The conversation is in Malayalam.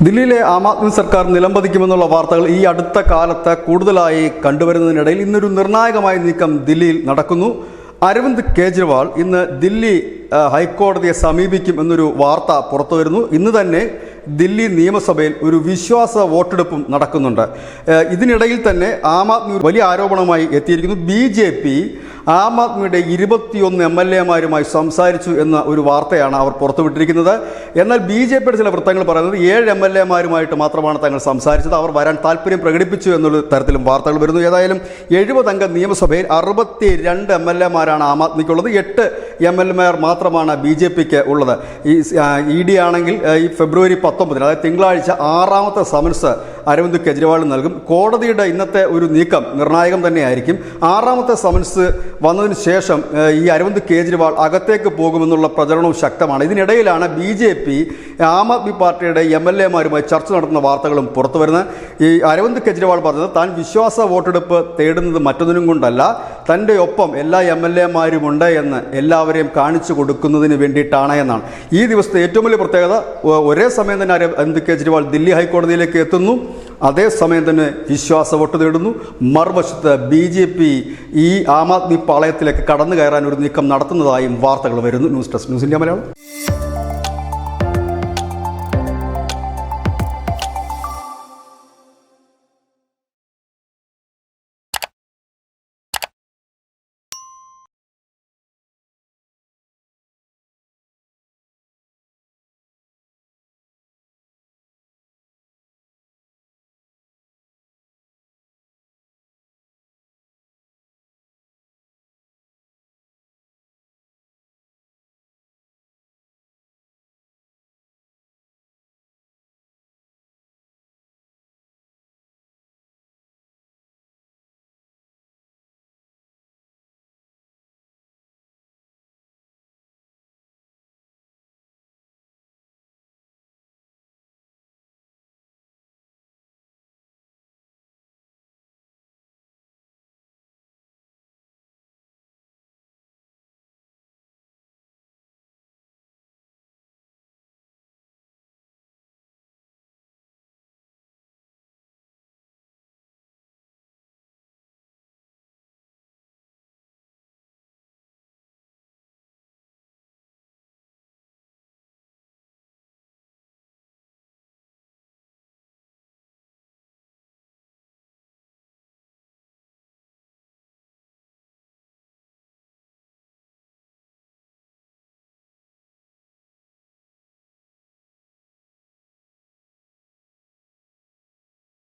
ദില്ലിയിലെ ആം ആദ്മി സർക്കാർ നിലംപതിക്കുമെന്നുള്ള വാർത്തകൾ ഈ അടുത്ത കാലത്ത് കൂടുതലായി കണ്ടുവരുന്നതിനിടയിൽ ഇന്നൊരു നിർണായകമായ നീക്കം ദില്ലിയിൽ നടക്കുന്നു. അരവിന്ദ് കെജ്രിവാൾ ഇന്ന് ദില്ലി ഹൈക്കോടതിയെ സമീപിക്കും എന്നൊരു വാർത്ത പുറത്തു വരുന്നു. ഇന്ന് തന്നെ ദില്ലി നിയമസഭയിൽ ഒരു വിശ്വാസ വോട്ടെടുപ്പും നടക്കുന്നുണ്ട്. ഇതിനിടയിൽ തന്നെ ആം ആദ്മി വലിയ ആരോപണവുമായി എത്തിയിരിക്കുന്നു. BJP ആം ആദ്മിയുടെ 21 MLA-മാരുമായി സംസാരിച്ചു എന്ന ഒരു വാർത്തയാണ് അവർ പുറത്തുവിട്ടിരിക്കുന്നത്. എന്നാൽ BJPയുടെ ചില വൃത്തങ്ങൾ പറയുന്നത് 7 MLA-മാരുമായിട്ട് മാത്രമാണ് തങ്ങൾ സംസാരിച്ചത്, അവർ വരാൻ താല്പര്യം പ്രകടിപ്പിച്ചു എന്നുള്ള തരത്തിലും വാർത്തകൾ വരുന്നു. ഏതായാലും 70 അംഗ നിയമസഭയിൽ 62 MLA-മാരാണ് ആം ആദ്മിക്കുള്ളത്, 8 MLA-മാർ മാത്രമാണ് BJPക്ക് ഉള്ളത്. ഈ ED ആണെങ്കിൽ ഈ ഫെബ്രുവരി 19, അതായത് തിങ്കളാഴ്ച 6ാമത്തെ സമൻസ് അരവിന്ദ് കെജ്രിവാൾ നൽകും. കോടതിയുടെ ഇന്നത്തെ ഒരു നീക്കം നിർണായകം തന്നെയായിരിക്കും. 6ാമത്തെ സമൻസ് വന്നതിന് ശേഷം ഈ അരവിന്ദ് കെജ്രിവാൾ അകത്തേക്ക് പോകുമെന്നുള്ള പ്രചരണവും ശക്തമാണ്. ഇതിനിടയിലാണ് BJP ആം ആദ്മി പാർട്ടിയുടെ MLA-മാരുമായി ചർച്ച നടത്തുന്ന വാർത്തകളും പുറത്തു വരുന്നത്. ഈ അരവിന്ദ് കെജ്രിവാൾ പറഞ്ഞത് താൻ വിശ്വാസ വോട്ടെടുപ്പ് തേടുന്നത് മറ്റൊന്നിനും കൊണ്ടല്ല, തൻ്റെ ഒപ്പം എല്ലാ MLA-മാരുമുണ്ട് എന്ന് എല്ലാവരെയും കാണിച്ചു കൊടുക്കുന്നതിന് വേണ്ടിയിട്ടാണ് എന്നാണ്. ഈ ദിവസത്തെ ഏറ്റവും വലിയ പ്രത്യേകത, ഒരേ സമയം തന്നെ അരവിന്ദ് കെജ്രിവാൾ ദില്ലി ഹൈക്കോടതിയിലേക്ക് എത്തുന്നു, അതേസമയം തന്നെ വിശ്വാസ വോട്ട് തേടുന്നു. മറുവശത്ത് BJP ഈ ആം ആദ്മി പാളയത്തിലേക്ക് കടന്നു കയറാൻ ഒരു നീക്കം നടത്തുന്നതായും വാർത്തകൾ വരുന്നു. News desk, news India Malayalam.